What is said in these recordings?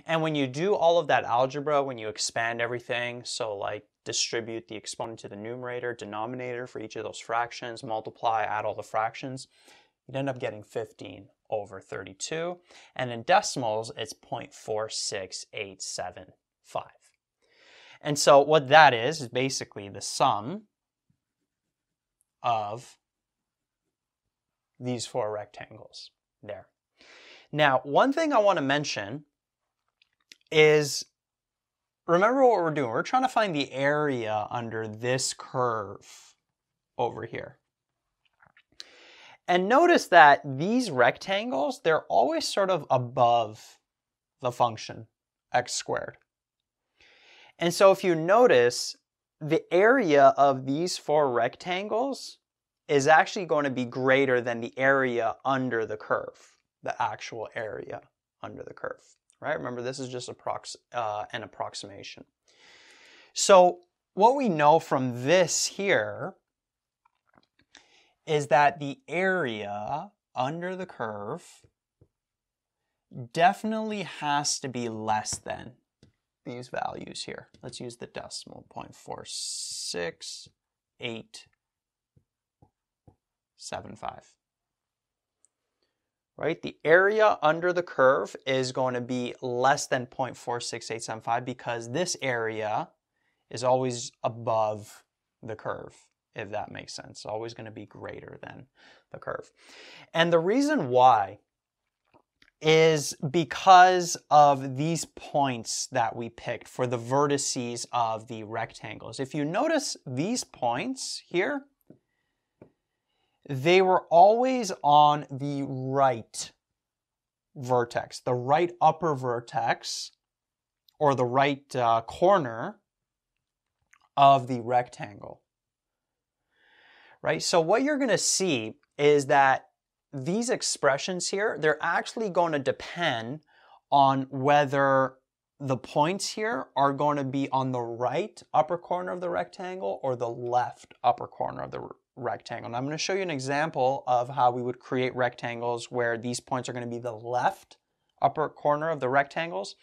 And when you do all of that algebra, when you expand everything, so like distribute the exponent to the numerator, denominator for each of those fractions, multiply, add all the fractions, you'd end up getting 15 over 32. And in decimals, it's 0.46875. And so what that is basically the sum of these four rectangles there. Now, one thing I want to mention is, remember what we're doing. We're trying to find the area under this curve over here. And notice that these rectangles, they're always sort of above the function x squared. And so if you notice, the area of these four rectangles is actually going to be greater than the area under the curve, the actual area under the curve, right? Remember, this is just an approximation. So what we know from this here is that the area under the curve definitely has to be less than these values here. Let's use the decimal, 0.46875. Right? The area under the curve is going to be less than 0.46875 because this area is always above the curve, if that makes sense. It's always going to be greater than the curve. And the reason why is because of these points that we picked for the vertices of the rectangles. If you notice these points here, they were always on the right vertex, the right upper vertex, or the right corner of the rectangle. Right? So what you're going to see is that these expressions here, they're actually going to depend on whether the points here are going to be on the right upper corner of the rectangle or the left upper corner of the rectangle. And I'm going to show you an example of how we would create rectangles where these points are going to be the left upper corner of the rectangles.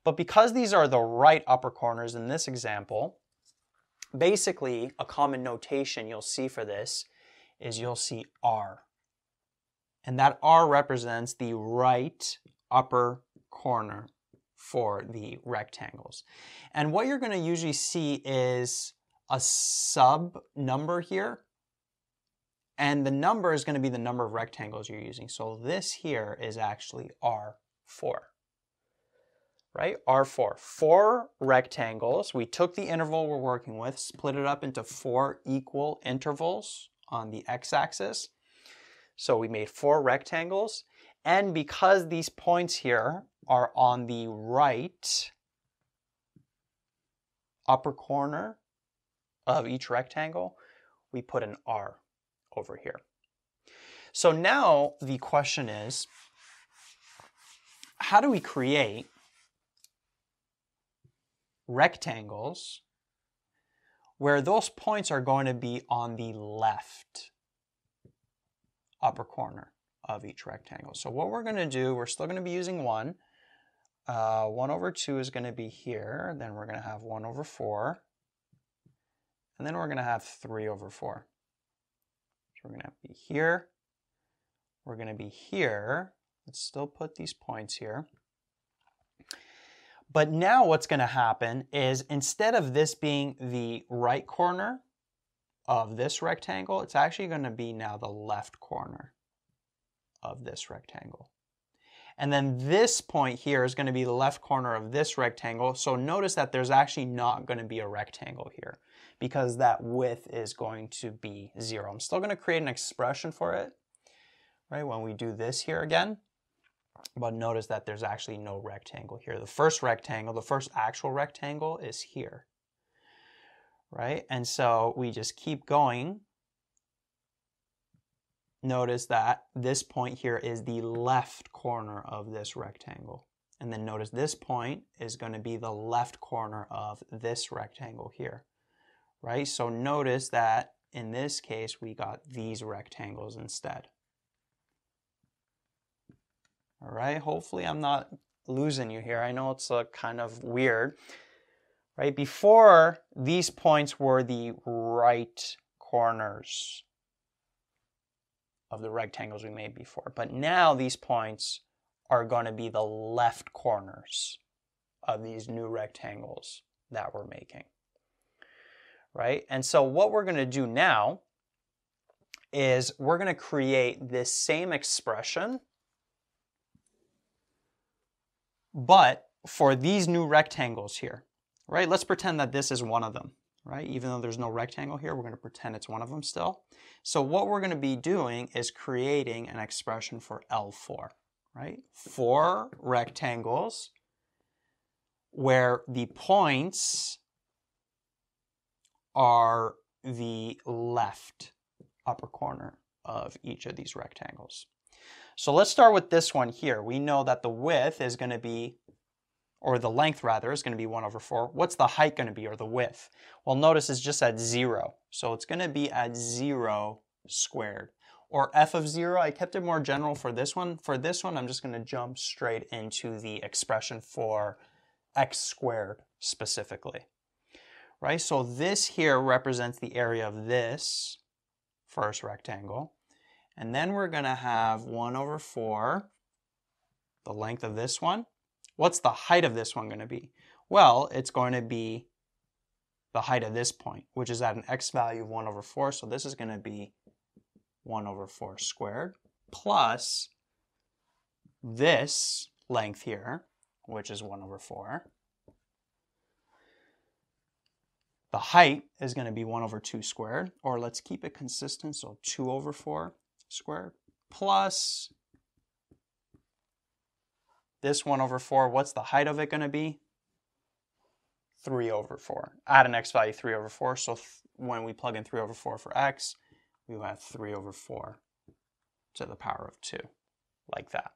But because these are the right upper corners in this example, basically a common notation you'll see for this is you'll see R. And that R represents the right upper corner for the rectangles. And what you're going to usually see is a sub number here. And the number is going to be the number of rectangles you're using. So this here is actually R4. Right? R4. 4 rectangles. We took the interval we're working with, split it up into 4 equal intervals on the x-axis. So we made 4 rectangles, and because these points here are on the right upper corner of each rectangle, we put an R over here. So now the question is, how do we create rectangles where those points are going to be on the left upper corner of each rectangle? So what we're going to do, we're still going to be using 1. 1 over 2 is going to be here. Then we're going to have 1 over 4. And then we're going to have 3 over 4. So we're going to be here. We're going to be here. Let's still put these points here. But now what's going to happen is, instead of this being the right corner of this rectangle, it's actually going to be now the left corner of this rectangle. And then this point here is going to be the left corner of this rectangle. So notice that there's actually not going to be a rectangle here because that width is going to be 0. I'm still going to create an expression for it, right, when we do this here again. But notice that there's actually no rectangle here. The first rectangle, the first actual rectangle is here. Right? And so we just keep going. Notice that this point here is the left corner of this rectangle. And then notice this point is going to be the left corner of this rectangle here. Right? So notice that in this case we got these rectangles instead. All right, hopefully I'm not losing you here. I know it's kind of weird, right? Before, these points were the right corners of the rectangles we made before. But now these points are going to be the left corners of these new rectangles that we're making, right? And so what we're going to do now is we're going to create this same expression, but for these new rectangles here, right? Let's pretend that this is one of them, right? Even though there's no rectangle here, we're going to pretend it's one of them still. So what we're going to be doing is creating an expression for L4, right? 4 rectangles where the points are the left upper corner of each of these rectangles. So let's start with this one here. We know that the width is going to be, or the length rather, is going to be 1 over 4. What's the height going to be, or the width? Well, notice it's just at 0. So it's going to be at 0 squared. Or f of 0, I kept it more general for this one. For this one, I'm just going to jump straight into the expression for x squared specifically. Right? So this here represents the area of this first rectangle. And then we're going to have 1 over 4, the length of this one. What's the height of this one going to be? Well, it's going to be the height of this point, which is at an x value of 1 over 4. So this is going to be 1 over 4 squared plus this length here, which is 1 over 4. The height is going to be 1 over 2 squared, or let's keep it consistent, so 2 over 4 squared, plus this 1 over 4. What's the height of it going to be? 3 over 4. Add an x value 3 over 4, so when we plug in 3 over 4 for x, we will have 3 over 4 to the power of 2, like that.